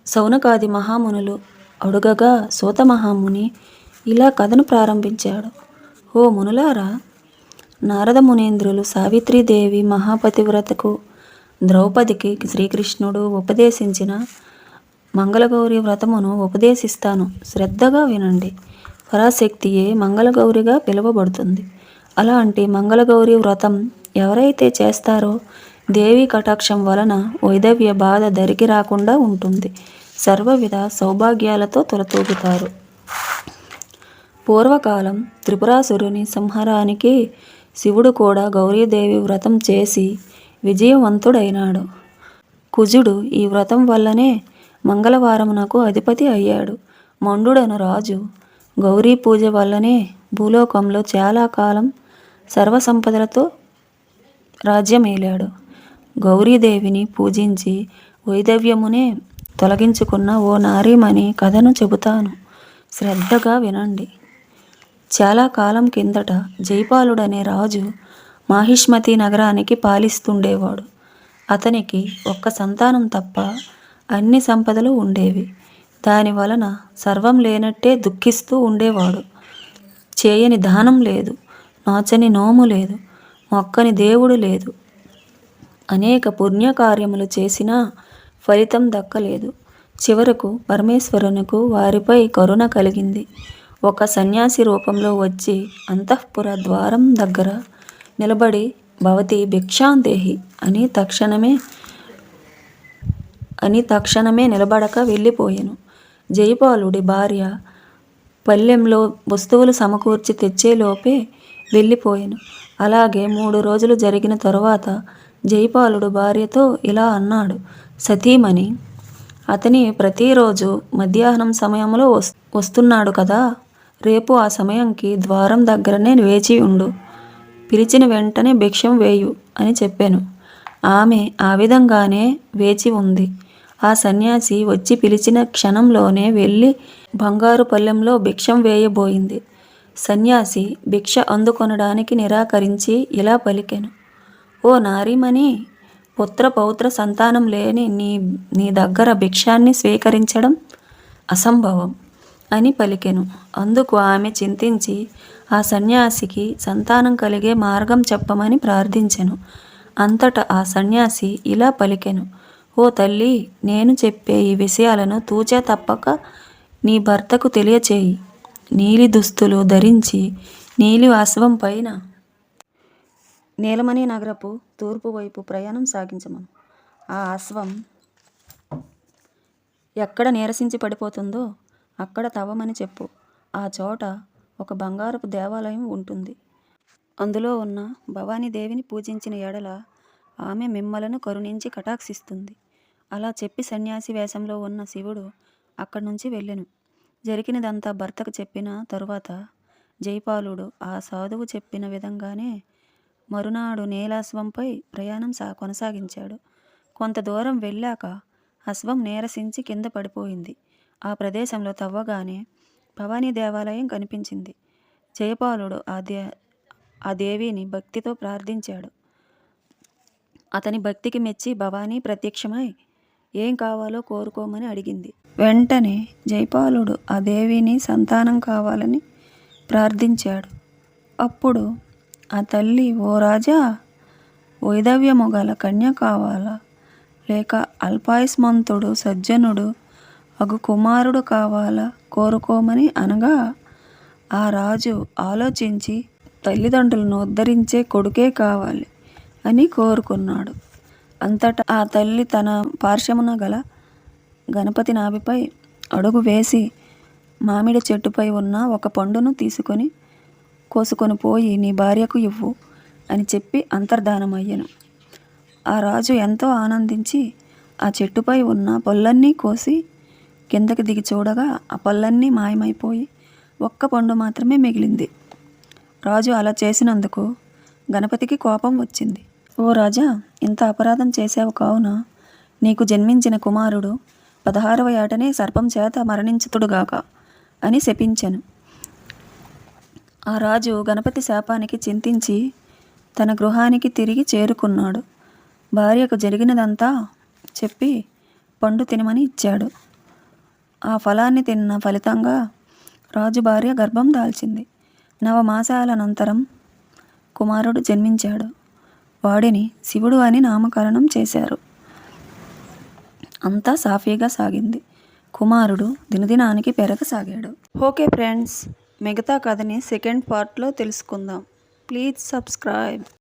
శౌనకాది మహామునులు అడుగగా సూత మహాముని ఇలా కథను ప్రారంభించాడు. ఓ మునులారా, నారద మునీంద్రులు సావిత్రీదేవి మహాపతివ్రతకు ద్రౌపదికి శ్రీకృష్ణుడు ఉపదేశించిన మంగళగౌరి వ్రతమును ఉపదేశిస్తాను, శ్రద్ధగా వినండి. పరాశక్తియే మంగళగౌరిగా పిలువబడుతుంది. అలాంటి మంగళగౌరి వ్రతం ఎవరైతే చేస్తారో దేవి కటాక్షం వలన వైదవ్య బాధ దరికి రాకుండా ఉంటుంది. సర్వవిధ సౌభాగ్యాలతో తొలతూగుతారు. పూర్వకాలం త్రిపురాసురుని సంహారానికి శివుడు కూడా గౌరీదేవి వ్రతం చేసి విజయవంతుడైనాడు. కుజుడు ఈ వ్రతం వల్లనే మంగళవారమునకు అధిపతి అయ్యాడు. మండుడను రాజు గౌరీ పూజ వల్లనే భూలోకంలో చాలా కాలం సర్వసంపదలతో రాజ్యమేలాడు. గౌరీదేవిని పూజించి వైదవ్యమునే తొలగించుకున్న ఓ నారీమణి కథను చెబుతాను, శ్రద్ధగా వినండి. చాలా కాలం కిందట జైపాలుడనే రాజు మాహిష్మతి నగరానికి పాలిస్తుండేవాడు. అతనికి ఒక్క సంతానం తప్ప అన్ని సంపదలు ఉండేవి. దాని వలన సర్వం లేనట్టే దుఃఖిస్తూ ఉండేవాడు. చేయని దానం లేదు, నోచని నోము లేదు, మొక్కని దేవుడు లేదు. అనేక పుణ్యకార్యములు చేసినా ఫలితం దక్కలేదు. చివరకు పరమేశ్వరునకు వారిపై కరుణ కలిగింది. ఒక సన్యాసి రూపంలో వచ్చి అంతఃపుర ద్వారం దగ్గర నిలబడి భవతి భిక్షాందేహి అని తక్షణమే నిలబడక వెళ్ళిపోయాను. జైపాలుడి భార్య పల్లెంలో వస్తువులు సమకూర్చి తెచ్చేలోపే వెళ్ళిపోయాను. అలాగే 3 రోజులు జరిగిన తరువాత జైపాలుడు భార్యతో ఇలా అన్నాడు. సతీమణి, అతని ప్రతిరోజు మధ్యాహ్నం సమయంలో వస్తున్నాడు కదా, రేపు ఆ సమయంకి ద్వారం దగ్గరనే వేచి ఉండు, పిలిచిన వెంటనే భిక్షం వేయు అని చెప్పాను. ఆమె ఆ విధంగానే వేచి ఉంది. ఆ సన్యాసి వచ్చి పిలిచిన క్షణంలోనే వెళ్ళి బంగారు పళ్ళెంలో భిక్షం వేయబోయింది. సన్యాసి భిక్ష అందుకొనడానికి నిరాకరించి ఇలా పలికెను. ఓ నారీమణి, పుత్ర పౌత్ర సంతానం లేని నీ దగ్గర భిక్షాన్ని స్వీకరించడం అసంభవం అని పలికెను. అందుకు ఆమె చింతించి ఆ సన్యాసికి సంతానం కలిగే మార్గం చెప్పమని ప్రార్థించెను. అంతటా ఆ సన్యాసి ఇలా పలికెను. ఓ తల్లి, నేను చెప్పే ఈ విషయాలను తూచా తప్పక నీ భర్తకు తెలియచేయి. నీలి దుస్తులు ధరించి నీలి అశ్వం పైన నీలమణి నగరపు తూర్పు వైపు ప్రయాణం సాగించమను. ఆ అశ్వం ఎక్కడ నీరసించి పడిపోతుందో అక్కడ తవ్వమని చెప్పు. ఆ చోట ఒక బంగారపు దేవాలయం ఉంటుంది. అందులో ఉన్న భవానీదేవిని పూజించిన ఎడల ఆమె మిమ్మలను కరుణించి కటాక్షిస్తుంది. అలా చెప్పి సన్యాసి వేషంలో ఉన్న శివుడు అక్కడి నుంచి వెళ్ళెను. జరిగినదంతా భర్తకు చెప్పిన తరువాత జైపాలుడు ఆ సాధువు చెప్పిన విధంగానే మరునాడు నీలాశ్వంపై ప్రయాణం కొనసాగించాడు. కొంత దూరం వెళ్ళాక అశ్వం నీరసించి కింద పడిపోయింది. ఆ ప్రదేశంలో తవ్వగానే భవానీ దేవాలయం కనిపించింది. జయపాలుడు ఆ దేవిని భక్తితో ప్రార్థించాడు. అతని భక్తికి మెచ్చి భవానీ ప్రత్యక్షమై ఏం కావాలో కోరుకోమని అడిగింది. వెంటనే జైపాలుడు ఆ దేవిని సంతానం కావాలని ప్రార్థించాడు. అప్పుడు ఆ తల్లి, ఓ రాజా, వైదవ్యము గల కన్య కావాలా, లేక అల్పాయుష్మంతుడు సజ్జనుడు అగు కుమారుడు కావాలా కోరుకోమని అనగా ఆ రాజు ఆలోచించి తల్లిదండ్రులను ఉద్ధరించే కొడుకే కావాలి అని కోరుకున్నాడు. అంతటా ఆ తల్లి తన పార్శ్వమున గల గణపతి నాభిపై అడుగు వేసి మామిడి చెట్టుపై ఉన్న ఒక పండును కోసుకొని పోయి నీ భార్యకు ఇవ్వు అని చెప్పి అంతర్ధానమయ్యను. ఆ రాజు ఎంతో ఆనందించి ఆ చెట్టుపై ఉన్న పళ్ళన్నీ కోసి కిందకి దిగి చూడగా ఆ పళ్ళన్నీ మాయమైపోయి ఒక్క పండు మాత్రమే మిగిలింది. రాజు అలా చేసినందుకు గణపతికి కోపం వచ్చింది. ఓ రాజా, ఇంత అపరాధం చేశావు కావున నీకు జన్మించిన కుమారుడు 16వ ఏటనే సర్పం చేత మరణించుతుడుగాక అని శపించెను. ఆ రాజు గణపతి శాపానికి చింతించి తన గృహానికి తిరిగి చేరుకున్నాడు. భార్యకు జరిగినదంతా చెప్పి పండు తినమని ఇచ్చాడు. ఆ ఫలాన్ని తిన్న ఫలితంగా రాజు భార్య గర్భం దాల్చింది. 9 మాసాల అనంతరం కుమారుడు జన్మించాడు. వాడిని శివుడు అని నామకరణం చేశారు. అంతా సాఫీగా సాగింది. కుమారుడు దినదినానికి పెరగసాగాడు. ఓకే ఫ్రెండ్స్, మిగతా కథని సెకండ్ పార్ట్లో తెలుసుకుందాం. Please subscribe.